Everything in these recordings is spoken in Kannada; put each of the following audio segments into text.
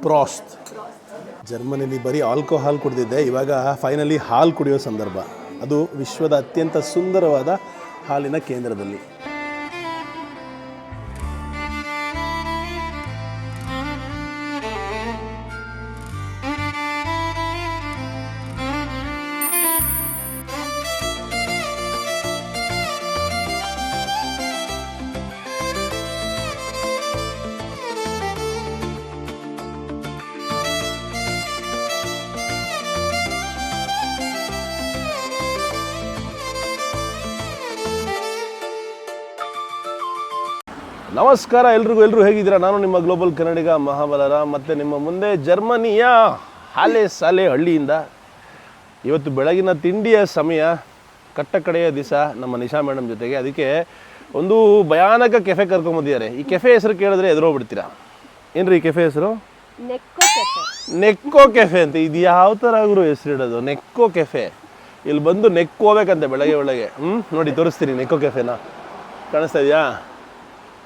ಪ್ರಾಸ್ಟ್. ಜರ್ಮನಿಲಿ ಬರೀ ಆಲ್ಕೋಹಾಲ್ ಕುಡಿದಿದ್ದೆ, ಇವಾಗ ಫೈನಲಿ ಹಾಲು ಕುಡಿಯೋ ಸಂದರ್ಭ. ಅದು ವಿಶ್ವದ ಅತ್ಯಂತ ಸುಂದರವಾದ ಹಾಲಿನ ಕೇಂದ್ರದಲ್ಲಿ. ನಮಸ್ಕಾರ ಎಲ್ಲರೂ ಹೇಗಿದ್ದೀರಾ? ನಾನು ನಿಮ್ಮ ಗ್ಲೋಬಲ್ ಕನ್ನಡಿಗ ಮಹಾಬಲರ, ಮತ್ತು ನಿಮ್ಮ ಮುಂದೆ ಜರ್ಮನಿಯ ಹಾಲೆ ಸಾಲೆ ಹಳ್ಳಿಯಿಂದ. ಇವತ್ತು ಬೆಳಗಿನ ತಿಂಡಿಯ ಸಮಯ, ಕಟ್ಟಕಡೆಯ ದಿವಸ ನಮ್ಮ ನಿಶಾ ಮೇಡಮ್ ಜೊತೆಗೆ. ಅದಕ್ಕೆ ಒಂದು ಭಯಾನಕ ಕೆಫೆ ಕರ್ಕೊಂಬಂದಿದ್ದಾರೆ. ಈ ಕೆಫೆ ಹೆಸರು ಕೇಳಿದ್ರೆ ಎದುರೋಗ್ಬಿಡ್ತೀರಾ. ಏನ್ರಿ ಈ ಕೆಫೆ ಹೆಸರು? ನೆಕ್ಕೋ ಕೆಫೆ ಅಂತ. ಇದು ಯಾವ ಥರ ಆದರೂ ಹೆಸರು ಇಡೋದು, ನೆಕ್ಕೋ ಕೆಫೆ. ಇಲ್ಲಿ ಬಂದು ನೆಕ್ಕೋಬೇಕಂತೆ ಬೆಳಗ್ಗೆ. ನೋಡಿ ತೋರಿಸ್ತೀನಿ ನೆಕ್ಕೋ ಕೆಫೆನ. ಕಾಣಿಸ್ತಾ ಇದೆಯಾ?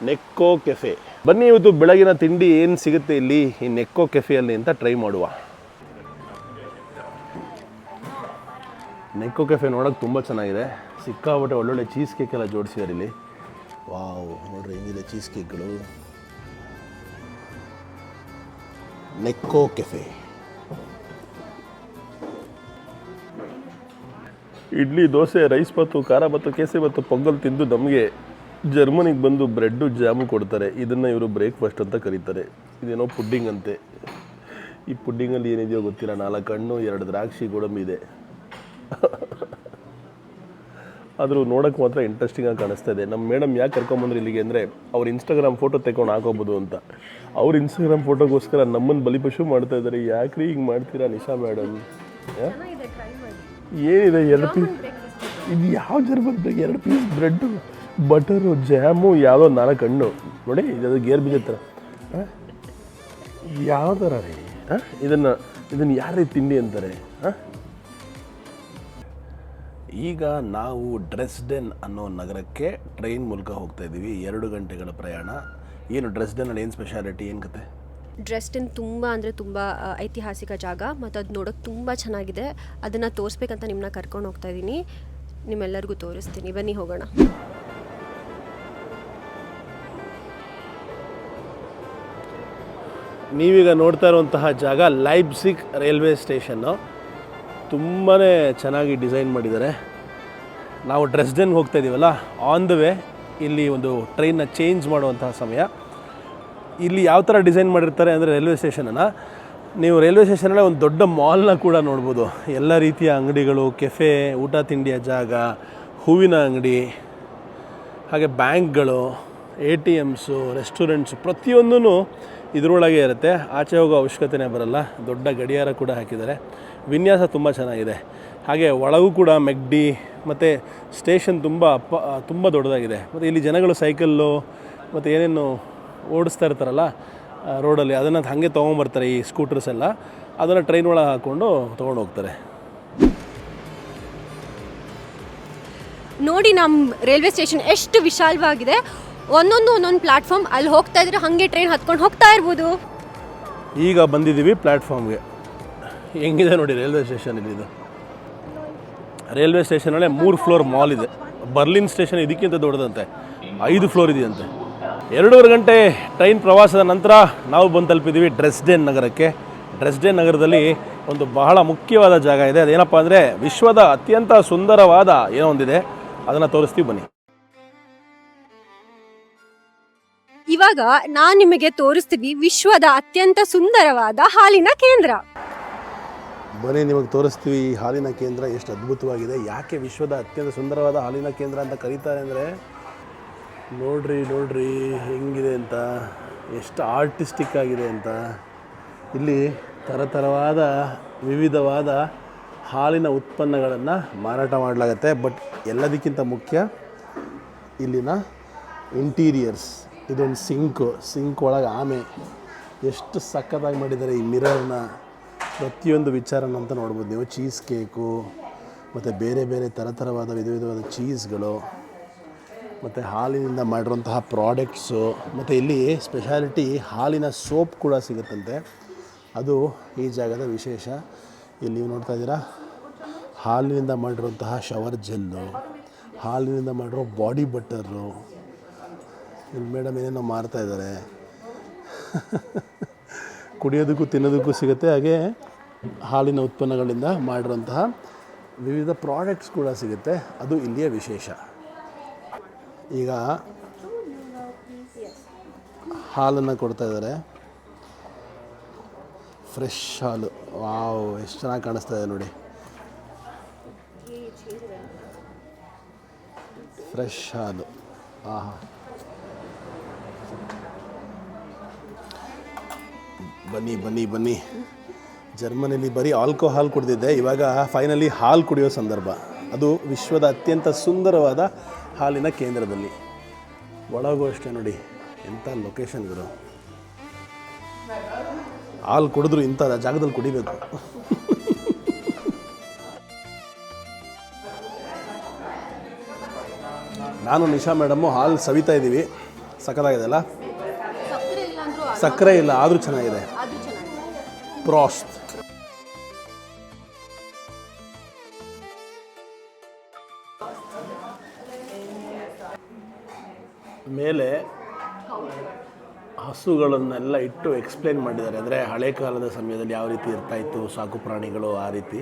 ನೆಕ್ಕೋ ಕೆಫೆ. ಬನ್ನಿ ಇವತ್ತು ಬೆಳಗಿನ ತಿಂಡಿ ಏನು ಸಿಗುತ್ತೆ ಇಲ್ಲಿ ಈ ನೆಕ್ಕೋ ಕೆಫೆಯಲ್ಲಿ ಅಂತ ಟ್ರೈ ಮಾಡುವ. ನೆಕ್ಕೋ ಕೆಫೆ ನೋಡೋಕೆ ತುಂಬ ಚೆನ್ನಾಗಿದೆ. ಸಿಕ್ಕಾಪಟ್ಟೆ ಒಳ್ಳೊಳ್ಳೆ ಚೀಸ್ ಕೇಕ್ ಎಲ್ಲ ಜೋಡಿಸಿದ್ದಾರೆ ಇಲ್ಲಿ. ವಾವ್, ನೋಡ್ರಿ ಹೆಂಗಿದೆ ಚೀಸ್ ಕೇಕ್ಗಳು. Nekko cafe. Idli, dosa, rice bath, khara bath, kesari bath, pongal ತಿಂದು ನಮಗೆ ಜರ್ಮನಿಗೆ ಬಂದು ಬ್ರೆಡ್ಡು ಜಾಮು ಕೊಡ್ತಾರೆ. ಇದನ್ನು ಇವರು ಬ್ರೇಕ್ಫಾಸ್ಟ್ ಅಂತ ಕರೀತಾರೆ. ಇದೇನೋ ಪುಡ್ಡಿಂಗ್ ಅಂತೆ. ಈ ಪುಡ್ಡಿಂಗಲ್ಲಿ ಏನಿದೆಯೋ ಗೊತ್ತಿಲ್ಲ. 4 ಹಣ್ಣು, 2 ದ್ರಾಕ್ಷಿ, ಗೋಡಂಬಿ ಇದೆ. ಆದರೂ ನೋಡೋಕ್ಕೆ ಮಾತ್ರ ಇಂಟ್ರೆಸ್ಟಿಂಗಾಗಿ ಕಾಣಿಸ್ತಾ ಇದೆ. ನಮ್ಮ ಮೇಡಮ್ ಯಾಕೆ ಕರ್ಕೊಂಬಂದ್ರೆ ಇಲ್ಲಿಗೆ ಅಂದರೆ ಅವ್ರು ಇನ್ಸ್ಟಾಗ್ರಾಮ್ ಫೋಟೋ ತೆಗೊಂಡು ಹಾಕೋಬೋದು ಅಂತ. ಅವ್ರ ಇನ್ಸ್ಟಾಗ್ರಾಮ್ ಫೋಟೋಗೋಸ್ಕರ ನಮ್ಮನ್ನು ಬಲಿಪಶು ಮಾಡ್ತಾ ಇದ್ದಾರೆ. ಯಾಕ್ರಿ ಹಿಂಗೆ ಮಾಡ್ತೀರಾ ನಿಶಾ ಮೇಡಮ್? ಏನಿದೆ 2 ಪೀಸ್? ಇದು ಯಾವ German bread? 2 piece bread, butter, jam, ಯಾವುದೋ 4 ಹಣ್ಣು. ನೋಡಿ ಇದು ಗೇರ್ ಬೀಜ ಥರ. ಯಾವ ಥರ ರೀ? ಇದನ್ನು ಯಾರೇ ತಿಂಡಿ ಅಂತಾರೆ? ಈಗ ನಾವು ಡ್ರೆಸ್ಡೆನ್ ಅನ್ನೋ ನಗರಕ್ಕೆ ಟ್ರೈನ್ ಮೂಲಕ ಹೋಗ್ತಾ ಇದ್ದೀವಿ. 2 ಗಂಟೆಗಳ ಪ್ರಯಾಣ. ಏನು ಡ್ರೆಸ್ಡೆನಲ್ಲಿ ಏನು ಸ್ಪೆಷಾಲಿಟಿ, ಏನು ಕತೆ? ಡ್ರೆಸ್ಡೆನ್ ತುಂಬ ಐತಿಹಾಸಿಕ ಜಾಗ, ಮತ್ತು ಅದು ನೋಡೋಕ್ಕೆ ತುಂಬ ಚೆನ್ನಾಗಿದೆ. ಅದನ್ನು ತೋರಿಸ್ಬೇಕಂತ ನಿಮ್ಮನ್ನ ಕರ್ಕೊಂಡು ಹೋಗ್ತಾ ಇದ್ದೀನಿ. ನಿಮ್ಮೆಲ್ಲರಿಗೂ ತೋರಿಸ್ತೀನಿ, ಬನ್ನಿ ಹೋಗೋಣ. ನೀವೀಗ ನೋಡ್ತಾ ಇರುವಂತಹ ಜಾಗ ಲೈಪ್ಸಿಗ್ ರೈಲ್ವೆ ಸ್ಟೇಷನ್ನು. ತುಂಬಾ ಚೆನ್ನಾಗಿ ಡಿಸೈನ್ ಮಾಡಿದ್ದಾರೆ. ನಾವು ಡ್ರೆಸ್ಡೆನ್ಗೆ ಹೋಗ್ತಾ ಇದ್ದೀವಲ್ಲ, ಆನ್ ದ ವೇ ಇಲ್ಲಿ ಒಂದು ಟ್ರೈನ್ನ ಚೇಂಜ್ ಮಾಡುವಂತಹ ಸಮಯ. ಇಲ್ಲಿ ಯಾವ ಥರ ಡಿಸೈನ್ ಮಾಡಿರ್ತಾರೆ ಅಂದರೆ ರೈಲ್ವೆ ಸ್ಟೇಷನನ್ನು, ನೀವು ರೈಲ್ವೆ ಸ್ಟೇಷನಲ್ಲೇ ಒಂದು ದೊಡ್ಡ ಮಾಲ್ನ ಕೂಡ ನೋಡ್ಬೋದು. ಎಲ್ಲ ರೀತಿಯ ಅಂಗಡಿಗಳು, ಕೆಫೆ, ಊಟ ತಿಂಡಿಯ ಜಾಗ, ಹೂವಿನ ಅಂಗಡಿ, ಹಾಗೆ ಬ್ಯಾಂಕ್ಗಳು, ATMಸು, ರೆಸ್ಟೋರೆಂಟ್ಸು, ಪ್ರತಿಯೊಂದೂ ಇದರೊಳಗೆ ಇರುತ್ತೆ. ಆಚೆ ಹೋಗೋ ಅವಶ್ಯಕತೆನೇ ಬರಲ್ಲ. ದೊಡ್ಡ ಗಡಿಯಾರ ಕೂಡ ಹಾಕಿದ್ದಾರೆ. ವಿನ್ಯಾಸ ತುಂಬ ಚೆನ್ನಾಗಿದೆ. ಹಾಗೆ ಒಳಗೂ ಕೂಡ ಮೆಗ್ಡಿ ಮತ್ತು ಸ್ಟೇಷನ್ ತುಂಬ ದೊಡ್ಡದಾಗಿದೆ. ಮತ್ತು ಇಲ್ಲಿ ಜನಗಳು ಸೈಕಲ್ಲು ಮತ್ತು ಏನೇನು ಓಡಿಸ್ತಾ ಇರ್ತಾರಲ್ಲ ರೋಡಲ್ಲಿ, ಅದನ್ನು ಹಾಗೆ ತೊಗೊಂಬರ್ತಾರೆ. ಈ ಸ್ಕೂಟರ್ಸ್ ಎಲ್ಲ ಅದನ್ನು ಟ್ರೈನ್ ಒಳಗೆ ಹಾಕ್ಕೊಂಡು ತೊಗೊಂಡು ಹೋಗ್ತಾರೆ. ನೋಡಿ ನಮ್ಮ ರೈಲ್ವೆ ಸ್ಟೇಷನ್ ಎಷ್ಟು ವಿಶಾಲವಾಗಿದೆ. ಒಂದೊಂದು ಪ್ಲಾಟ್ಫಾರ್ಮ್. ಅಲ್ಲಿ ಹೋಗ್ತಾ ಇದ್ರೆ ಹಾಗೆ ಟ್ರೈನ್ ಹತ್ಕೊಂಡು ಹೋಗ್ತಾ ಇರ್ಬೋದು. ಈಗ ಬಂದಿದ್ದೀವಿ ಪ್ಲ್ಯಾಟ್ಫಾರ್ಮ್ಗೆ. ಹೆಂಗಿದೆ ನೋಡಿ ರೈಲ್ವೆ ಸ್ಟೇಷನ್. ಇದು ರೈಲ್ವೆ ಸ್ಟೇಷನಲ್ಲೇ 3 ಫ್ಲೋರ್ ಮಾಲ್ ಇದೆ. ಬರ್ಲಿನ್ ಸ್ಟೇಷನ್ ಇದಕ್ಕಿಂತ ದೊಡ್ಡದಂತೆ, 5 ಫ್ಲೋರ್ ಇದೆಯಂತೆ. 2.5 ಗಂಟೆ ಟ್ರೈನ್ ಪ್ರವಾಸದ ನಂತರ ನಾವು ಬಂದು ತಲುಪಿದ್ದೀವಿ ಡ್ರೆಸ್ಡೆನ್ ನಗರಕ್ಕೆ. ಡ್ರೆಸ್ಡೆನ್ ನಗರದಲ್ಲಿ ಒಂದು ಬಹಳ ಮುಖ್ಯವಾದ ಜಾಗ ಇದೆ. ಅದೇನಪ್ಪ ಅಂದರೆ ವಿಶ್ವದ ಅತ್ಯಂತ ಸುಂದರವಾದ ಏನೋ ಒಂದಿದೆ, ಅದನ್ನು ತೋರಿಸ್ತೀವಿ ಬನ್ನಿ. ಇವಾಗ ನಾನು ನಿಮಗೆ ತೋರಿಸ್ತೀವಿ ವಿಶ್ವದ ಅತ್ಯಂತ ಸುಂದರವಾದ ಹಾಲಿನ ಕೇಂದ್ರ. ಬನ್ನಿ ನಿಮಗೆ ತೋರಿಸ್ತೀವಿ ಈ ಹಾಲಿನ ಕೇಂದ್ರ ಎಷ್ಟು ಅದ್ಭುತವಾಗಿದೆ. ಯಾಕೆ ವಿಶ್ವದ ಅತ್ಯಂತ ಸುಂದರವಾದ ಹಾಲಿನ ಕೇಂದ್ರ ಅಂತ ಕರೀತಾರೆ ಅಂದರೆ, ನೋಡ್ರಿ ಹೆಂಗಿದೆ ಅಂತ, ಎಷ್ಟು ಆರ್ಟಿಸ್ಟಿಕ್ ಆಗಿದೆ ಅಂತ. ಇಲ್ಲಿ ಥರಥರವಾದ ವಿವಿಧವಾದ ಹಾಲಿನ ಉತ್ಪನ್ನಗಳನ್ನು ಮಾರಾಟ ಮಾಡಲಾಗತ್ತೆ. ಬಟ್ ಎಲ್ಲದಕ್ಕಿಂತ ಮುಖ್ಯ ಇಲ್ಲಿನ ಇಂಟೀರಿಯರ್ಸ್. ಇದೊಂದು ಸಿಂಕ್ ಒಳಗೆ ಆಮೆ ಎಷ್ಟು ಸಖತ್ತಾಗಿ ಮಾಡಿದ್ದಾರೆ. ಈ ಮಿರರ್ನ ಪ್ರತಿಯೊಂದು ವಿಚಾರನ ಅಂತ ನೋಡ್ಬೋದು ನೀವು. ಚೀಸ್ ಕೇಕು ಮತ್ತು ಬೇರೆ ಬೇರೆ ಥರವಾದ ವಿಧವಾದ ಚೀಸ್ಗಳು ಮತ್ತು ಹಾಲಿನಿಂದ ಮಾಡಿರುವಂತಹ ಪ್ರಾಡಕ್ಟ್ಸು. ಮತ್ತು ಇಲ್ಲಿ ಸ್ಪೆಷಾಲಿಟಿ ಹಾಲಿನ ಸೋಪ್ ಕೂಡ ಸಿಗುತ್ತಂತೆ. ಅದು ಈ ಜಾಗದ ವಿಶೇಷ. ಇಲ್ಲಿ ನೀವು ನೋಡ್ತಾ ಇದ್ದೀರಾ, ಹಾಲಿನಿಂದ ಮಾಡಿರುವಂತಹ ಶವರ್ ಜೆಲ್ಲು, ಹಾಲಿನಿಂದ ಮಾಡಿರೋ ಬಾಡಿ ಬಟರು, ಇಲ್ಲಿ ಮೇಡಮ್ ಏನೇನೋ ಮಾರ್ತಾಯಿದ್ದಾರೆ. ಕುಡಿಯೋದಕ್ಕೂ ತಿನ್ನೋದಕ್ಕೂ ಸಿಗುತ್ತೆ. ಹಾಗೆ ಹಾಲಿನ ಉತ್ಪನ್ನಗಳಿಂದ ಮಾಡಿರೋಂತಹ ವಿವಿಧ ಪ್ರಾಡಕ್ಟ್ಸ್ ಕೂಡ ಸಿಗುತ್ತೆ. ಅದು ಇಲ್ಲಿಯ ವಿಶೇಷ. ಈಗ ಹಾಲನ್ನು ಕೊಡ್ತಾ ಇದ್ದಾರೆ, ಫ್ರೆಶ್ ಹಾಲು. ವಾವ್, ಎಷ್ಟು ಚೆನ್ನಾಗಿ ಕಾಣಿಸ್ತಾ ಇದೆ ನೋಡಿ, ಫ್ರೆಶ್ ಹಾಲು. ಆಹಾ, ಬನ್ನಿ ಬನ್ನಿ ಬನ್ನಿ. ಜರ್ಮನಿಲಿ ಬರೀ ಆಲ್ಕೋಹಾಲ್ ಕುಡಿದಿದ್ದೆ, ಇವಾಗ ಫೈನಲಿ ಹಾಲು ಕುಡಿಯೋ ಸಂದರ್ಭ. ಅದು ವಿಶ್ವದ ಅತ್ಯಂತ ಸುಂದರವಾದ ಹಾಲಿನ ಕೇಂದ್ರದಲ್ಲಿ. ಒಳಗೂ ಅಷ್ಟೇ ನೋಡಿ, ಎಂಥ ಲೊಕೇಶನ್ಗಳು. ಹಾಲು ಕುಡಿದ್ರು ಇಂಥ ಜಾಗದಲ್ಲಿ ಕುಡಿಬೇಕು. ನಾನು ನಿಶಾ ಮೇಡಮ್ಮು ಹಾಲು ಸವಿತಾ ಇದ್ದೀವಿ. ಸಖತ್ತಾಗಿದೆ ಅಲ್ಲ? ಸಕ್ಕರೆ ಇಲ್ಲ ಆದರೂ ಚೆನ್ನಾಗಿದೆ. ಪ್ರಾಸ್ಟ್. ಮೇಲೆ ಹಸುಗಳನ್ನೆಲ್ಲ ಇಟ್ಟು ಎಕ್ಸ್ಪ್ಲೇನ್ ಮಾಡಿದ್ದಾರೆ. ಅಂದರೆ ಹಳೆ ಕಾಲದ ಸಮಯದಲ್ಲಿ ಯಾವ ರೀತಿ ಇರ್ತಾಯಿತ್ತು ಸಾಕು ಪ್ರಾಣಿಗಳು, ಆ ರೀತಿ.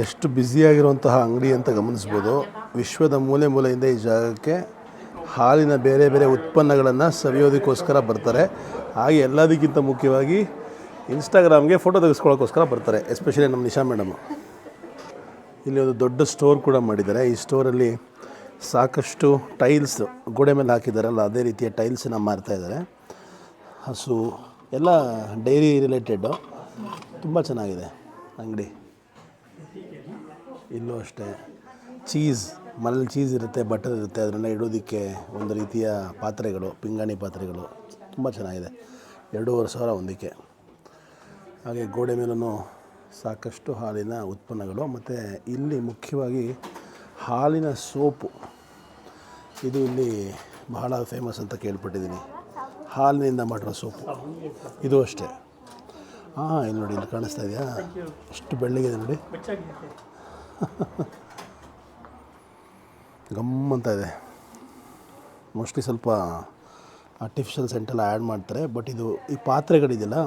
ಎಷ್ಟು ಬ್ಯುಸಿಯಾಗಿರುವಂತಹ ಅಂಗಡಿ ಅಂತ ಗಮನಿಸ್ಬೋದು. ವಿಶ್ವದ ಮೂಲೆ ಮೂಲೆಯಿಂದ ಈ ಜಾಗಕ್ಕೆ ಹಾಲಿನ ಬೇರೆ ಬೇರೆ ಉತ್ಪನ್ನಗಳನ್ನು ಸವಿಯೋದಕ್ಕೋಸ್ಕರ ಬರ್ತಾರೆ. ಹಾಗೆ ಎಲ್ಲದಕ್ಕಿಂತ ಮುಖ್ಯವಾಗಿ ಇನ್ಸ್ಟಾಗ್ರಾಮ್ಗೆ ಫೋಟೋ ತೆಗೆಸ್ಕೊಳ್ಳೋಕ್ಕೋಸ್ಕರ ಬರ್ತಾರೆ, ಎಸ್ಪೆಷಲಿ ನಮ್ಮ ನಿಶಾ ಮೇಡಮು. ಇಲ್ಲಿ ಒಂದು ದೊಡ್ಡ ಸ್ಟೋರ್ ಕೂಡ ಮಾಡಿದ್ದಾರೆ. ಈ ಸ್ಟೋರಲ್ಲಿ ಸಾಕಷ್ಟು ಟೈಲ್ಸ್ ಗೋಡೆ ಮೇಲೆ ಹಾಕಿದ್ದಾರಲ್ಲ, ಅದೇ ರೀತಿಯ ಟೈಲ್ಸನ್ನು ಮಾರ್ತಾಯಿದ್ದಾರೆ. ಹಸು ಎಲ್ಲ ಡೈರಿ ರಿಲೇಟೆಡ್ಡು, ತುಂಬ ಚೆನ್ನಾಗಿದೆ ಅಂಗಡಿ. ಇಲ್ಲೂ ಅಷ್ಟೇ ಚೀಸ್, ಮನೇಲಿ ಚೀಸ್ ಇರುತ್ತೆ, ಬಟರ್ ಇರುತ್ತೆ, ಅದನ್ನೆಲ್ಲ ಇಡೋದಕ್ಕೆ ಒಂದು ರೀತಿಯ ಪಾತ್ರೆಗಳು, ಪಿಂಗಾಣಿ ಪಾತ್ರೆಗಳು, ತುಂಬ ಚೆನ್ನಾಗಿದೆ. 2,500 ಒಂದಕ್ಕೆ. ಹಾಗೆ ಗೋಡೆ ಮೇಲೂ ಸಾಕಷ್ಟು ಹಾಲಿನ ಉತ್ಪನ್ನಗಳು. ಮತ್ತು ಇಲ್ಲಿ ಮುಖ್ಯವಾಗಿ ಹಾಲಿನ ಸೋಪು, ಇದು ಇಲ್ಲಿ ಬಹಳ ಫೇಮಸ್ ಅಂತ ಕೇಳ್ಪಟ್ಟಿದ್ದೀನಿ. ಹಾಲಿನಿಂದ ಮಾಡಿರೋ ಸೋಪು ಇದು ಅಷ್ಟೇ. ಹಾಂ, ಇಲ್ಲಿ ನೋಡಿ, ಇಲ್ಲಿ ಕಾಣಿಸ್ತಾ ಇದೆಯಾ, ಎಷ್ಟು ಬೆಳ್ಳಗಿದೆ ನೋಡಿ, ಗಮ್ಮಂತ ಇದೆ. ಮೋಸ್ಟ್ಲಿ ಸ್ವಲ್ಪ ಆರ್ಟಿಫಿಷಿಯಲ್ ಸೆಂಟೆಲ್ಲ ಆ್ಯಡ್ ಮಾಡ್ತಾರೆ. ಬಟ್ ಇದು ಈ ಪಾತ್ರೆಗಳಿದೆಯಲ್ಲ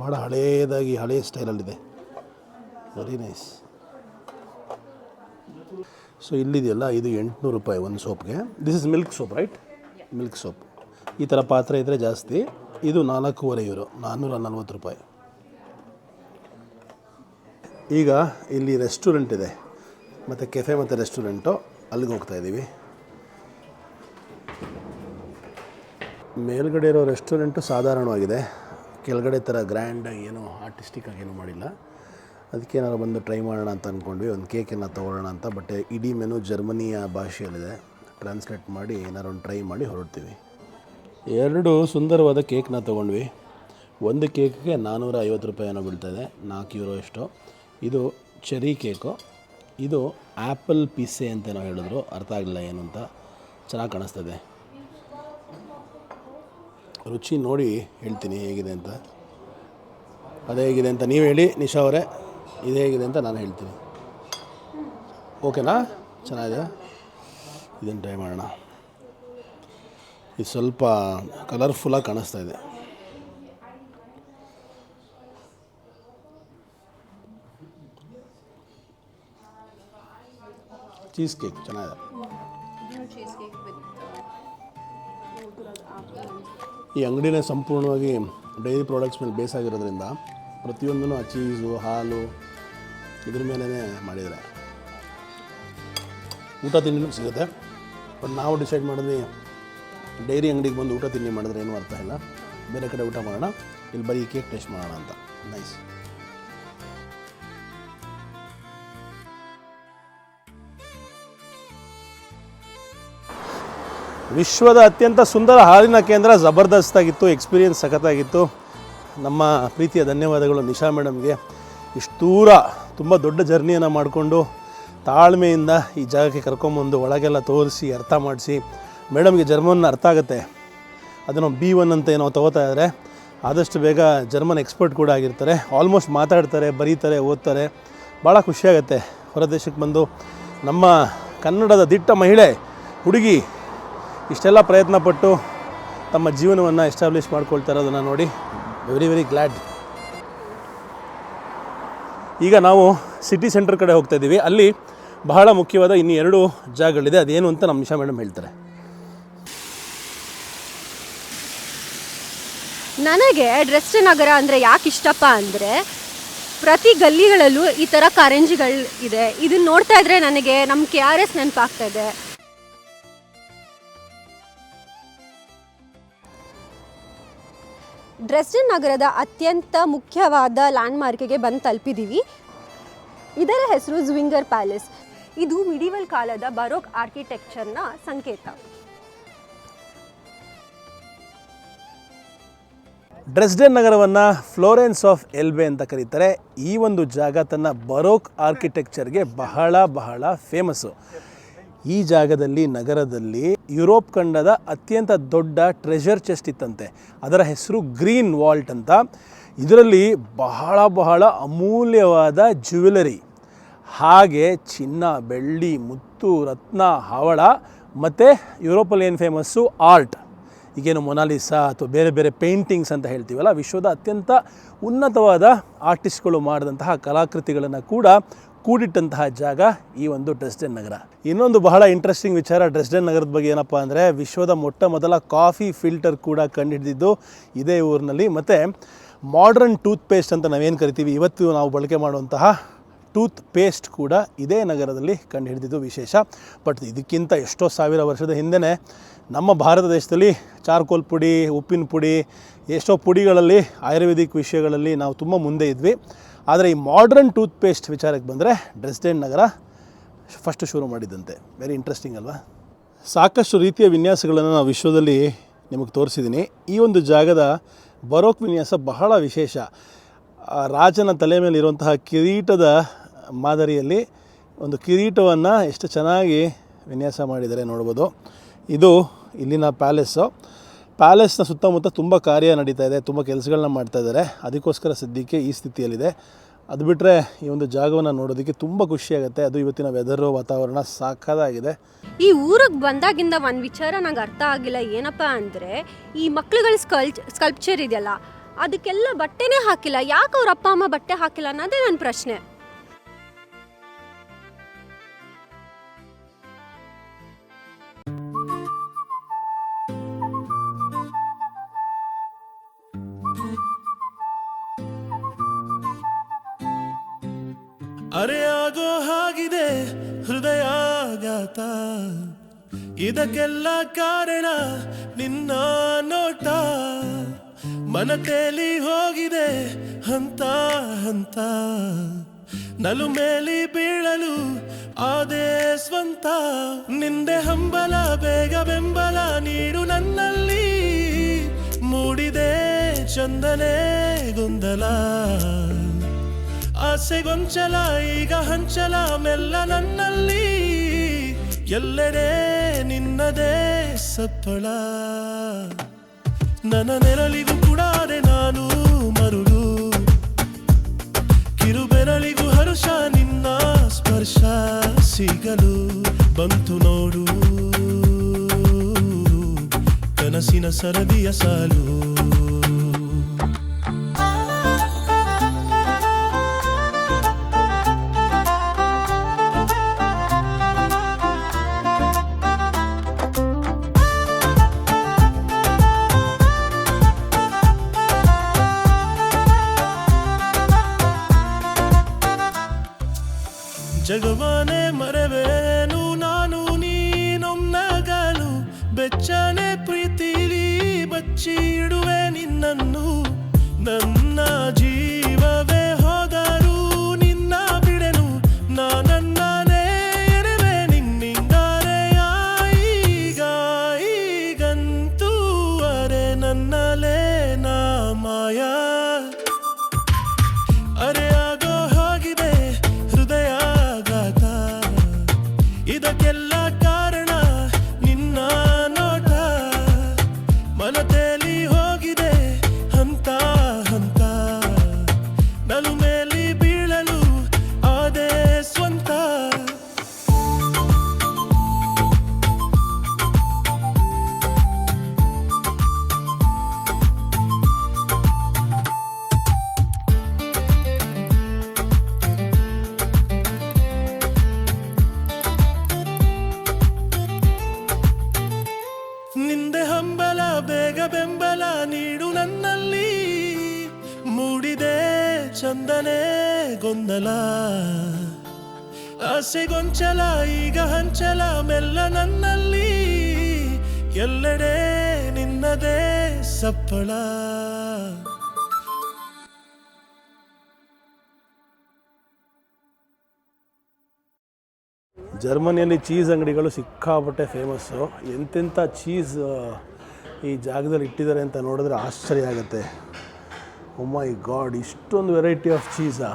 ಭಾಳ ಹಳೇದಾಗಿ, ಹಳೆಯ ಸ್ಟೈಲಲ್ಲಿದೆ. Very nice. ಸೊ ಇಲ್ಲಿದೆಯಲ್ಲ, ಇದು 800 ರೂಪಾಯಿ ಒಂದು ಸೋಪ್ಗೆ. This is milk soap, right? Milk soap. ಈ ಥರ ಪಾತ್ರೆ ಇದ್ದರೆ ಜಾಸ್ತಿ. ಇದು 4.5 ಯೂರೋ, 440 ರೂಪಾಯಿ. ಈಗ ಇಲ್ಲಿ ರೆಸ್ಟೋರೆಂಟ್ ಇದೆ, ಮತ್ತು ಕೆಫೆ ಮತ್ತು ರೆಸ್ಟೋರೆಂಟು, ಅಲ್ಲಿಗೆ ಹೋಗ್ತಾ ಇದ್ದೀವಿ. ಮೇಲ್ಗಡೆ ಇರೋ ರೆಸ್ಟೋರೆಂಟು ಸಾಧಾರಣವಾಗಿದೆ, ಕೆಳಗಡೆ ಥರ ಗ್ರ್ಯಾಂಡಾಗಿ ಏನೋ ಆರ್ಟಿಸ್ಟಿಕ್ಕಾಗಿ ಏನೂ ಮಾಡಿಲ್ಲ. ಅದಕ್ಕೆ ಏನಾದ್ರು ಬಂದು ಟ್ರೈ ಮಾಡೋಣ ಅಂತ ಅಂದ್ಕೊಂಡ್ವಿ, ಒಂದು ಕೇಕನ್ನು ತೊಗೊಳ್ಳೋಣ ಅಂತ. ಬಟ್ ಇಡೀ ಮೆನು ಜರ್ಮನಿಯ ಭಾಷೆಯಲ್ಲಿದೆ, ಟ್ರಾನ್ಸ್ಲೇಟ್ ಮಾಡಿ ಏನಾದ್ರು ಒಂದು ಟ್ರೈ ಮಾಡಿ ಹೊರಡ್ತೀವಿ. 2 ಸುಂದರವಾದ ಕೇಕ್ನ ತೊಗೊಂಡ್ವಿ. ಒಂದು ಕೇಕ್ಗೆ 450 ರೂಪಾಯಿ ಏನೋ ಬೀಳ್ತಾಯಿದೆ, 4 ಯೂರೋ ಎಷ್ಟು. ಇದು ಚೆರಿ ಕೇಕು, ಇದು ಆ್ಯಪಲ್ ಪಿಸೆ ಅಂತೇನೋ ಹೇಳಿದ್ರು, ಅರ್ಥ ಆಗಲಿಲ್ಲ ಏನು ಅಂತ. ಚೆನ್ನಾಗಿ ಕಾಣಿಸ್ತದೆ. ರುಚಿ ನೋಡಿ ಹೇಳ್ತೀನಿ ಹೇಗಿದೆ ಅಂತ. ಅದೇ ಹೇಗಿದೆ ಅಂತ ನೀವು ಹೇಳಿ ನಿಶಾ ಅವರೇ, ಇದು ಹೇಗಿದೆ ಅಂತ ನಾನು ಹೇಳ್ತೀನಿ. ಓಕೆನಾ? ಚೆನ್ನಾಗಿದೆ, ಇದನ್ನು ಟ್ರೈ ಮಾಡೋಣ. ಇದು ಸ್ವಲ್ಪ ಕಲರ್ಫುಲ್ಲಾಗಿ ಕಾಣಿಸ್ತಾ ಇದೆ. ಚೀಸ್ ಕೇಕ್ ಚೆನ್ನಾಗಿದೆ. ಈ ಅಂಗಡಿನೇ ಸಂಪೂರ್ಣವಾಗಿ ಡೈರಿ ಪ್ರಾಡಕ್ಟ್ಸ್ ಮೇಲೆ ಬೇಸ್ ಆಗಿರೋದ್ರಿಂದ ಪ್ರತಿಯೊಂದೂ ಆ ಚೀಸು, ಹಾಲು ಇದ್ರ ಮೇಲೇ ಮಾಡಿದ್ದಾರೆ. ಊಟ ತಿಂಡಿನೂ ಸಿಗುತ್ತೆ. ಬಟ್ ನಾವು ಡಿಸೈಡ್ ಮಾಡಿದ್ವಿ ಡೈರಿ ಅಂಗಡಿಗೆ ಬಂದು ಊಟ ತಿಂಡಿ ಮಾಡಿದ್ರೆ ಏನೂ ಅರ್ಥ ಇಲ್ಲ, ಬೇರೆ ಕಡೆ ಊಟ ಮಾಡೋಣ, ಇಲ್ಲಿ ಬರೀ ಕೇಕ್ ಟೇಸ್ಟ್ ಮಾಡೋಣ ಅಂತ. ನೈಸ್. ವಿಶ್ವದ ಅತ್ಯಂತ ಸುಂದರ ಹಾಲಿನ ಕೇಂದ್ರ ಜಬರ್ದಸ್ತಾಗಿತ್ತು, ಎಕ್ಸ್ಪೀರಿಯನ್ಸ್ ಸಖತ್ತಾಗಿತ್ತು. ನಮ್ಮ ಪ್ರೀತಿಯ ಧನ್ಯವಾದಗಳು ನಿಶಾ ಮೇಡಮ್ಗೆ. ಇಷ್ಟು ದೂರ ತುಂಬ ದೊಡ್ಡ ಜರ್ನಿಯನ್ನು ಮಾಡಿಕೊಂಡು ತಾಳ್ಮೆಯಿಂದ ಈ ಜಾಗಕ್ಕೆ ಕರ್ಕೊಂಬಂದು ಒಳಗೆಲ್ಲ ತೋರಿಸಿ ಅರ್ಥ ಮಾಡಿಸಿ. ಮೇಡಮ್ಗೆ ಜರ್ಮನ್ ಅರ್ಥ ಆಗುತ್ತೆ, ಅದನ್ನು B1 ಅಂತ ಏನೋ ತಗೋತಾ ಇದ್ದಾರೆ. ಆದಷ್ಟು ಬೇಗ ಜರ್ಮನ್ ಎಕ್ಸ್ಪರ್ಟ್ ಕೂಡ ಆಗಿರ್ತಾರೆ, ಆಲ್ಮೋಸ್ಟ್ ಮಾತಾಡ್ತಾರೆ, ಬರೀತಾರೆ, ಓದ್ತಾರೆ. ಭಾಳ ಖುಷಿಯಾಗುತ್ತೆ ಹೊರದೇಶಕ್ಕೆ ಬಂದು ನಮ್ಮ ಕನ್ನಡದ ದಿಟ್ಟ ಮಹಿಳೆ ಹುಡುಗಿ ಇಷ್ಟೆಲ್ಲ ಪ್ರಯತ್ನಪಟ್ಟು ತಮ್ಮ ಜೀವನವನ್ನು ಎಸ್ಟಾಬ್ಲಿಷ್ ಮಾಡ್ಕೊಳ್ತಾ ಇರೋದನ್ನು ನೋಡಿ ವೆರಿ ವೆರಿ ಗ್ಲ್ಯಾಡ್. ಈಗ ನಾವು ಸಿಟಿ ಸೆಂಟರ್ ಕಡೆ ಹೋಗ್ತಾ ಇದ್ದೀವಿ. ಅಲ್ಲಿ ಬಹಳ ಮುಖ್ಯವಾದ ಇನ್ನೂ 2 ಜಾಗಗಳಿದೆ. ಅದೇನು ಅಂತ ನಮ್ಮ ನಿಶಾ ಮೇಡಮ್ ಹೇಳ್ತಾರೆ. ನನಗೆ ಡ್ರೆಸ್ಡೆನ್ ನಗರ ಅಂದರೆ ಯಾಕೆ ಇಷ್ಟಪ್ಪ ಅಂದರೆ, ಪ್ರತಿ ಗಲ್ಲಿಗಳಲ್ಲೂ ಈ ಥರ ಕಾರಂಜಿಗಳು ಇದೆ. ಇದನ್ನು ನೋಡ್ತಾ ಇದ್ರೆ ನನಗೆ ನಮ್ಮ KRS ನೆನಪಾಗ್ತಾ ಇದೆ. ಡ್ರೆಸ್ಡೆನ್ ನಗರದ ಅತ್ಯಂತ ಮುಖ್ಯವಾದ ಲ್ಯಾಂಡ್ಮಾರ್ಕಿಗೆ ಬಂದು ತಲುಪಿದ್ದೀವಿ. ಇದರ ಹೆಸರು ಜ್ವಿಂಗರ್ ಪ್ಯಾಲೇಸ್. ಇದು ಮಿಡಿವಲ್ ಕಾಲದ ಬರೋಕ್ ಆರ್ಕಿಟೆಕ್ಚರ್ನ ಸಂಕೇತ. ಡ್ರೆಸ್ಡೆನ್ ನಗರವನ್ನು ಫ್ಲೋರೆನ್ಸ್ ಆಫ್ ಎಲ್ಬೆ ಅಂತ ಕರೀತಾರೆ. ಈ ಒಂದು ಜಾಗ ತನ್ನ ಬರೋಕ್ ಆರ್ಕಿಟೆಕ್ಚರ್ಗೆ ಬಹಳ ಬಹಳ ಫೇಮಸ್ಸು. ಈ ಜಾಗದಲ್ಲಿ, ನಗರದಲ್ಲಿ ಯುರೋಪ್ ಖಂಡದ ಅತ್ಯಂತ ದೊಡ್ಡ ಟ್ರೆಷರ್ ಚೆಸ್ಟ್ ಇತ್ತಂತೆ. ಅದರ ಹೆಸರು ಗ್ರೀನ್ ವಾಲ್ಟ್ ಅಂತ. ಇದರಲ್ಲಿ ಬಹಳ ಬಹಳ ಅಮೂಲ್ಯವಾದ ಜ್ಯುವೆಲರಿ, ಹಾಗೆ ಚಿನ್ನ, ಬೆಳ್ಳಿ, ಮುತ್ತು, ರತ್ನ, ಹವಳ ಮತ್ತು ಯುರೋಪಲ್ಲಿ ಏನು ಫೇಮಸ್ಸು ಆರ್ಟ್, ಈಗೇನು ಮೊನಾಲಿಸಾ ಅಥವಾ ಬೇರೆ ಬೇರೆ ಪೇಂಟಿಂಗ್ಸ್ ಅಂತ ಹೇಳ್ತೀವಲ್ಲ, ವಿಶ್ವದ ಅತ್ಯಂತ ಉನ್ನತವಾದ ಆರ್ಟಿಸ್ಟ್ಗಳು ಮಾಡಿದಂತಹ ಕಲಾಕೃತಿಗಳನ್ನು ಕೂಡ ಕೂಡಿಟ್ಟಂತಹ ಜಾಗ ಈ ಒಂದು ಡ್ರೆಸ್ಡೆನ್ ನಗರ. ಇನ್ನೊಂದು ಬಹಳ ಇಂಟ್ರೆಸ್ಟಿಂಗ್ ವಿಚಾರ ಡ್ರೆಸ್ಡೆನ್ ನಗರದ ಬಗ್ಗೆ ಏನಪ್ಪ ಅಂದರೆ, ವಿಶ್ವದ ಮೊಟ್ಟ ಮೊದಲ ಕಾಫಿ ಫಿಲ್ಟರ್ ಕೂಡ ಕಂಡುಹಿಡಿದಿದ್ದು ಇದೇ ಊರಿನಲ್ಲಿ. ಮತ್ತು ಮಾಡ್ರನ್ ಟೂತ್ ಪೇಸ್ಟ್ ಅಂತ ನಾವೇನು ಕರಿತೀವಿ, ಇವತ್ತು ನಾವು ಬಳಕೆ ಮಾಡುವಂತಹ ಟೂತ್ ಪೇಸ್ಟ್ ಕೂಡ ಇದೇ ನಗರದಲ್ಲಿ ಕಂಡುಹಿಡಿದಿದ್ದು ವಿಶೇಷ. ಬಟ್ ಇದಕ್ಕಿಂತ ಎಷ್ಟೋ ಸಾವಿರ ವರ್ಷದ ಹಿಂದೆಯೇ ನಮ್ಮ ಭಾರತ ದೇಶದಲ್ಲಿ ಚಾರ್ಕೋಲ್ ಪುಡಿ, ಉಪ್ಪಿನ ಪುಡಿ, ಎಷ್ಟೋ ಪುಡಿಗಳಲ್ಲಿ ಆಯುರ್ವೇದಿಕ್ ವಿಷಯಗಳಲ್ಲಿ ನಾವು ತುಂಬ ಮುಂದೆ ಇದ್ವಿ. ಆದರೆ ಈ ಮಾಡ್ರನ್ ಟೂತ್ ಪೇಸ್ಟ್ ವಿಚಾರಕ್ಕೆ ಬಂದರೆ ಡ್ರೆಸ್ಡೆನ್ ನಗರ ಫಸ್ಟ್ ಶುರು ಮಾಡಿದ್ದಂತೆ. ವೆರಿ ಇಂಟ್ರೆಸ್ಟಿಂಗ್ ಅಲ್ವಾ? ಸಾಕಷ್ಟು ರೀತಿಯ ವಿನ್ಯಾಸಗಳನ್ನು ನಾವು ವಿಶ್ವದಲ್ಲಿ ನಿಮಗೆ ತೋರಿಸಿದ್ದೀನಿ. ಈ ಒಂದು ಜಾಗದ ಬರೋಕ್ ವಿನ್ಯಾಸ ಬಹಳ ವಿಶೇಷ. ರಾಜನ ತಲೆ ಮೇಲೆ ಇರುವಂತಹ ಕಿರೀಟದ ಮಾದರಿಯಲ್ಲಿ ಒಂದು ಕಿರೀಟವನ್ನು ಎಷ್ಟು ಚೆನ್ನಾಗಿ ವಿನ್ಯಾಸ ಮಾಡಿದ್ದಾರೆ ನೋಡ್ಬೋದು. ಇದು ಇಲ್ಲಿನ ಪ್ಯಾಲೇಸ್ನ ಸುತ್ತಮುತ್ತ ತುಂಬ ಕಾರ್ಯ ನಡೀತಾ ಇದೆ, ತುಂಬ ಕೆಲಸಗಳನ್ನ ಮಾಡ್ತಾ ಇದ್ದಾರೆ. ಅದಕ್ಕೋಸ್ಕರ ಸದ್ಯಕ್ಕೆ ಈ ಸ್ಥಿತಿಯಲ್ಲಿದೆ. ಅದು ಬಿಟ್ಟರೆ ಈ ಒಂದು ಜಾಗವನ್ನು ನೋಡೋದಕ್ಕೆ ತುಂಬ ಖುಷಿಯಾಗುತ್ತೆ. ಅದು ಇವತ್ತಿನ ವೆದರು, ವಾತಾವರಣ ಸಾಕಾಗಿದೆ. ಈ ಊರಿಗೆ ಬಂದಾಗಿಂದ ಒಂದು ವಿಚಾರ ನಂಗೆ ಅರ್ಥ ಆಗಿಲ್ಲ. ಏನಪ್ಪ ಅಂದರೆ, ಈ ಮಕ್ಳುಗಳ ಸ್ಕಲ್ಪ್ಚರ್ ಇದೆಯಲ್ಲ, ಅದಕ್ಕೆಲ್ಲ ಬಟ್ಟೆನೇ ಹಾಕಿಲ್ಲ. ಯಾಕೆ ಅವ್ರ ಅಪ್ಪ ಅಮ್ಮ ಬಟ್ಟೆ ಹಾಕಿಲ್ಲ ಅನ್ನೋದೇ ನನ್ನ ಪ್ರಶ್ನೆ. ಅರೆ ಆಗೋ ಹಾಗಿದೆ ಹೃದಯಾಘಾತ, ಇದಕ್ಕೆಲ್ಲ ಕಾರಣ ನಿನ್ನ ನೋಟ. ಮನ ತೇಲಿ ಹೋಗಿದೆ ಹಂತ ಹಂತ, ನಲು ಮೇಲಿ ಬೀಳಲು ಆದೆ ಸ್ವಂತ. ನಿಂದೆ ಹಂಬಲ, ಬೇಗ ಬೆಂಬಲ ನೀಡು ನನ್ನಲ್ಲಿ. ಮೂಡಿದೆ ಚಂದನೆ ಗೊಂದಲ, ಆಸೆ ಗೊಂಚಲ, ಈಗ ಹಂಚಲ ಮೆಲ್ಲ ನನ್ನಲ್ಲಿ. ಎಲ್ಲೆಡೆ ನಿನ್ನದೇ ಸಪ್ಪಳ, ನನ್ನ ನೆರಳಿಗೂ ಕೂಡಾದೆ ನಾನು ಮರುಳು. ಕಿರುಬೆರಳಿಗೂ ಹರುಷ ನಿನ್ನ ಸ್ಪರ್ಶ ಸಿಗಲು ಬಂತು ನೋಡು. ಕನಸಿನ ಸರದಿಯ ಸಾಲು, ಜಗವಾನೆ ಮರೆವೇನು ನಾನು ನೀನೊಮ್ಮಗಲು. ಬೆಚ್ಚನೆ ಪ್ರೀತಿಲಿ ಬಚ್ಚಿ ಇಡುವೆ ನಿನ್ನನ್ನು. ನನ್ನ ಜೀವವೇ ಹೋದರೂ ನಿನ್ನ ಬಿಡೆನು. ನಾನನ್ನೇ ಎರೆವೆ ನಿನ್ನಿಂದಾರೆ ಈಗ ತಂದನೆ ಗೊಂದಲ ಆಸೆಗೊಂಚಲ ಈಗ ಹಂಚಲ ಮೆಲ್ಲ ನನ್ನಲ್ಲಿ ಎಲ್ಲೆಡೆ ನಿನ್ನದೇ ಸಪ್ಪಳ. ಜರ್ಮನಿಯಲ್ಲಿ ಚೀಸ್ ಅಂಗಡಿಗಳು ಸಿಕ್ಕಾಪಟ್ಟೆ ಫೇಮಸ್ಸು. ಎಂತೆಂಥ ಚೀಸ್ ಈ ಜಾಗದಲ್ಲಿ ಇಟ್ಟಿದ್ದಾರೆ ಅಂತ ನೋಡಿದ್ರೆ ಆಶ್ಚರ್ಯ ಆಗುತ್ತೆ. ಓ ಮೈ ಗಾಡ್, ಇಷ್ಟೊಂದು ವೆರೈಟಿ ಆಫ್ ಚೀಸಾ!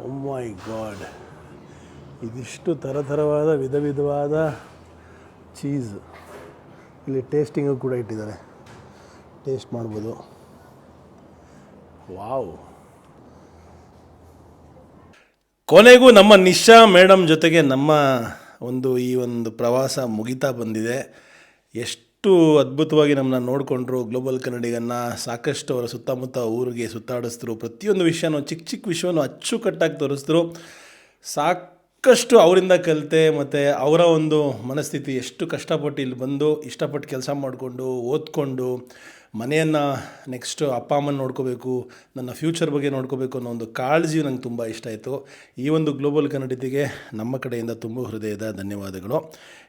ಓ ಮೈ ಗಾಡ್, ಇದಿಷ್ಟು ಥರವಾದ ವಿಧವಾದ ಚೀಸ್ ಇಲ್ಲಿ ಟೇಸ್ಟಿಂಗು ಕೂಡ ಇಟ್ಟಿದ್ದಾರೆ, ಟೇಸ್ಟ್ ಮಾಡ್ಬೋದು. ವಾವ್! ಕೊನೆಗೂ ನಮ್ಮ ನಿಶಾ ಮೇಡಮ್ ಜೊತೆಗೆ ನಮ್ಮ ಈ ಒಂದು ಪ್ರವಾಸ ಮುಗಿತಾ ಬಂದಿದೆ. ಎಷ್ಟು ಅದ್ಭುತವಾಗಿ ನಮ್ಮನ್ನ ನೋಡಿಕೊಂಡ್ರು. ಗ್ಲೋಬಲ್ ಕನ್ನಡಿಗನ್ನ ಸಾಕಷ್ಟು ಅವರ ಸುತ್ತಮುತ್ತ ಊರಿಗೆ ಸುತ್ತಾಡಿಸಿದ್ರು. ಪ್ರತಿಯೊಂದು ವಿಷಯನೂ ಚಿಕ್ಕ ವಿಷಯನೂ ಅಚ್ಚುಕಟ್ಟಾಗಿ ತೋರಿಸಿದ್ರು. ಸಾಕಷ್ಟು ಅವರಿಂದ ಕಲಿತೆ. ಮತ್ತು ಅವರ ಒಂದು ಮನಸ್ಥಿತಿ, ಎಷ್ಟು ಕಷ್ಟಪಟ್ಟು ಇಲ್ಲಿ ಬಂದು ಇಷ್ಟಪಟ್ಟು ಕೆಲಸ ಮಾಡಿಕೊಂಡು ಓದ್ಕೊಂಡು ಮನೆಯನ್ನು ನೆಕ್ಸ್ಟು ಅಪ್ಪ ಅಮ್ಮನ ನೋಡ್ಕೋಬೇಕು, ನನ್ನ ಫ್ಯೂಚರ್ ಬಗ್ಗೆ ನೋಡ್ಕೋಬೇಕು ಅನ್ನೋ ಒಂದು ಕಾಳಜಿ ನಂಗೆ ತುಂಬ ಇಷ್ಟ ಆಯಿತು. ಈ ಒಂದು ಗ್ಲೋಬಲ್ ಕನ್ನಡಿಗರಿಗೆ ನಮ್ಮ ಕಡೆಯಿಂದ ತುಂಬ ಹೃದಯದ ಧನ್ಯವಾದಗಳು.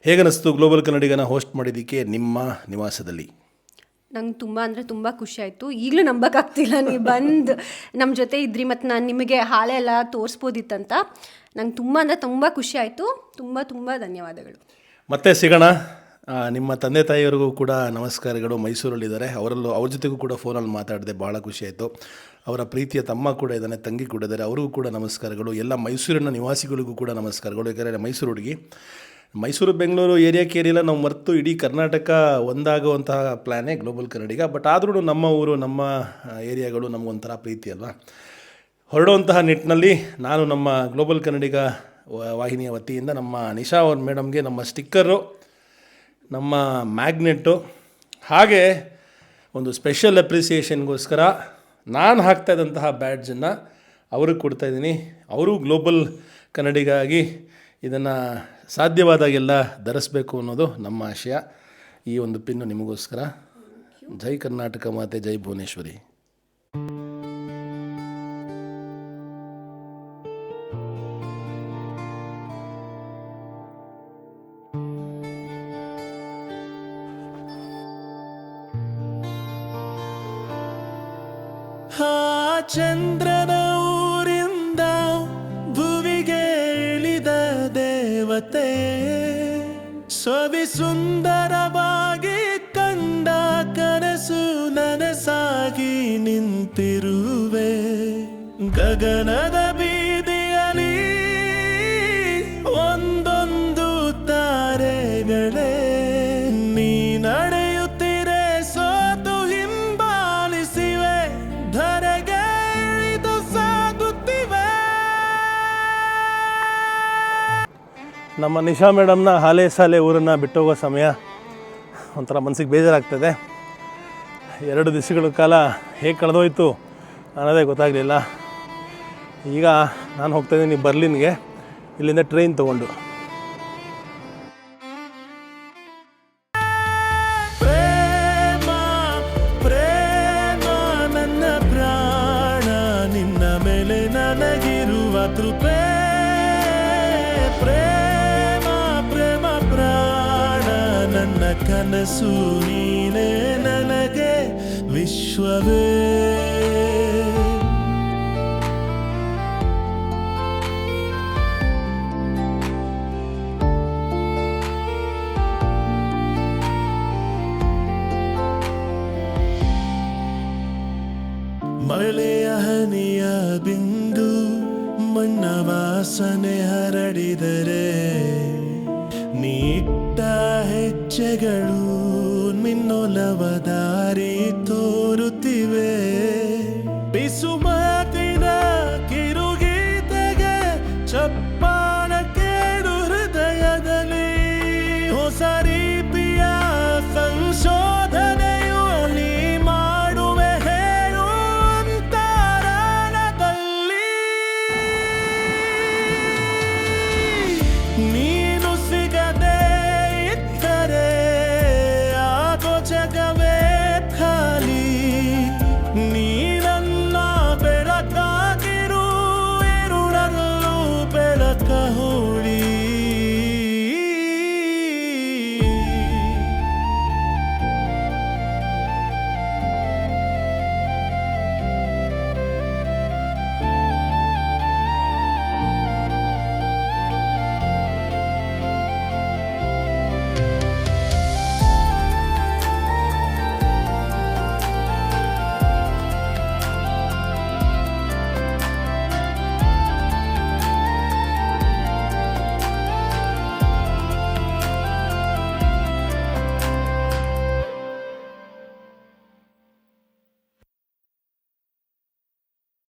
ಹೇಗನ್ನಿಸ್ತು ಗ್ಲೋಬಲ್ ಕನ್ನಡಿಗನ ಹೋಸ್ಟ್ ಮಾಡಿದ್ದಕ್ಕೆ ನಿಮ್ಮ ನಿವಾಸದಲ್ಲಿ? ನಂಗೆ ತುಂಬ ಅಂದರೆ ತುಂಬ ಖುಷಿ ಆಯಿತು. ಈಗಲೂ ನಂಬೋಕ್ಕಾಗ್ತಿಲ್ಲ ನೀವು ಬಂದು ನಮ್ಮ ಜೊತೆ ಇದ್ರಿ ಮತ್ತು ನಾನು ನಿಮಗೆ ಹಾಳೆ ಎಲ್ಲ ತೋರಿಸ್ಬೋದಿತ್ತಂತ. ನಂಗೆ ತುಂಬ ಅಂದರೆ ತುಂಬ ಖುಷಿ ಆಯಿತು. ತುಂಬ ಧನ್ಯವಾದಗಳು. ಮತ್ತೆ ಸಿಗೋಣ. ನಿಮ್ಮ ತಂದೆ ತಾಯಿಯವ್ರಿಗೂ ಕೂಡ ನಮಸ್ಕಾರಗಳು. ಮೈಸೂರಲ್ಲಿದ್ದಾರೆ, ಅವ್ರ ಜೊತೆಗೂ ಕೂಡ ಫೋನಲ್ಲಿ ಮಾತಾಡಿದೆ, ಭಾಳ ಖುಷಿಯಾಯಿತು. ಅವರ ಪ್ರೀತಿಯ ತಮ್ಮ ಕೂಡ ಇದ್ದಾನೆ, ತಂಗಿ ಕೂಡ ಇದ್ದಾರೆ, ಅವ್ರಿಗೂ ಕೂಡ ನಮಸ್ಕಾರಗಳು. ಎಲ್ಲ ಮೈಸೂರಿನ ನಿವಾಸಿಗಳಿಗೂ ಕೂಡ ನಮಸ್ಕಾರಗಳು. ಯಾಕಂದರೆ ಮೈಸೂರು ಹುಡುಗಿ, ಮೈಸೂರು ಬೆಂಗಳೂರು ಏರಿಯಾಲ್ಲ ನಾವು ಮರೆತು ಇಡೀ ಕರ್ನಾಟಕ ಒಂದಾಗುವಂತಹ ಪ್ಲ್ಯಾನೇ ಗ್ಲೋಬಲ್ ಕನ್ನಡಿಗ. ಬಟ್ ಆದ್ರೂ ನಮ್ಮ ಊರು, ನಮ್ಮ ಏರಿಯಾಗಳು ನಮಗೊಂಥರ ಪ್ರೀತಿ ಅಲ್ವಾ. ಹೊರಡುವಂತಹ ನಿಟ್ಟಿನಲ್ಲಿ ನಾನು ನಮ್ಮ ಗ್ಲೋಬಲ್ ಕನ್ನಡಿಗ ವಾಹಿನಿಯ ವತಿಯಿಂದ ನಮ್ಮ ನಿಶಾ ಅವ್ರ ಮೇಡಮ್ಗೆ ನಮ್ಮ ಸ್ಟಿಕ್ಕರು, ನಮ್ಮ ಮ್ಯಾಗ್ನೆಟ್ಟು, ಹಾಗೆ ಒಂದು ಸ್ಪೆಷಲ್ ಅಪ್ರಿಸಿಯೇಷನ್ಗೋಸ್ಕರ ನಾನು ಹಾಕ್ತಾಯಿದ್ದಂತಹ ಬ್ಯಾಡ್ಜನ್ನು ಅವ್ರಿಗೆ ಕೊಡ್ತಾಯಿದ್ದೀನಿ. ಅವರು ಗ್ಲೋಬಲ್ ಕನ್ನಡಿಗಾಗಿ ಇದನ್ನು ಸಾಧ್ಯವಾದಾಗೆಲ್ಲ ಧರಿಸ್ಬೇಕು ಅನ್ನೋದು ನಮ್ಮ ಆಶಯ. ಈ ಒಂದು ಪಿನ್ನು ನಿಮಗೋಸ್ಕರ. ಜೈ ಕರ್ನಾಟಕ ಮಾತೆ, ಜೈ ಭುವನೇಶ್ವರಿ. ಚಂದ್ರನ ಊರಿಂದ ಭುವಿಗೆ ಇಳಿದ ದೇವತೆ, ಸವಿ ಸುಂದರವಾಗಿ ಕಂಡ ಕನಸು ನನಸಾಗಿ ನಿಂತಿರುವೆ. ಗಗನದ ಬೀದಿಯಲ್ಲಿ ಒಂದೊಂದು ತಾರೆಗಳೇ ನೀ ನಡೆಯುತ್ತಿರೆ, ಸೋತು ಹಿಂಬಾಲಿಸಿವೆ, ಧರೆಗೆ ಇದು ಸಾಗುತ್ತಿವೆ. ನಮ್ಮ ನಿಶಾ ಮೇಡಮ್ನ ಹಾಲೆ ಸಾಲೆ ಊರನ್ನು ಬಿಟ್ಟೋಗೋ ಸಮಯ. ಒಂಥರ ಮನಸ್ಸಿಗೆ ಬೇಜಾರಾಗ್ತದೆ. 2 ದಿವಸಗಳ ಕಾಲ ಹೇಗೆ ಕಳೆದೋಯ್ತು ಅನ್ನೋದೇ ಗೊತ್ತಾಗಲಿಲ್ಲ. ಈಗ ನಾನು ಹೋಗ್ತಾಯಿದ್ದೀನಿ ಬರ್ಲಿನ್ಗೆ, ಇಲ್ಲಿಂದ ಟ್ರೈನ್ ತೊಗೊಂಡು. ಪ್ರೇಮ ಪ್ರೇಮ ನನ್ನ ಪ್ರಾಣ, ನಿನ್ನ ಮೇಲೆ ನನಗಿರುವ ತೃಪೆ. ಪ್ರೇಮ ಪ್ರೇಮ ಪ್ರಾಣ ನನ್ನ ಕನಸು ನೀನೇ, ನನಗೆ ವಿಶ್ವವೇ. ಮಳೆಯ ಹನಿಯ ಬಿಂದು ಮಣ್ಣ ವಾಸನೆ ಹರಡಿದರೆ, ನೀಟ್ಟ ಹೆಜ್ಜೆಗಳು ನಿನ್ನೊಲವ ದಾರಿ ತೋರುತ್ತಿವೆ.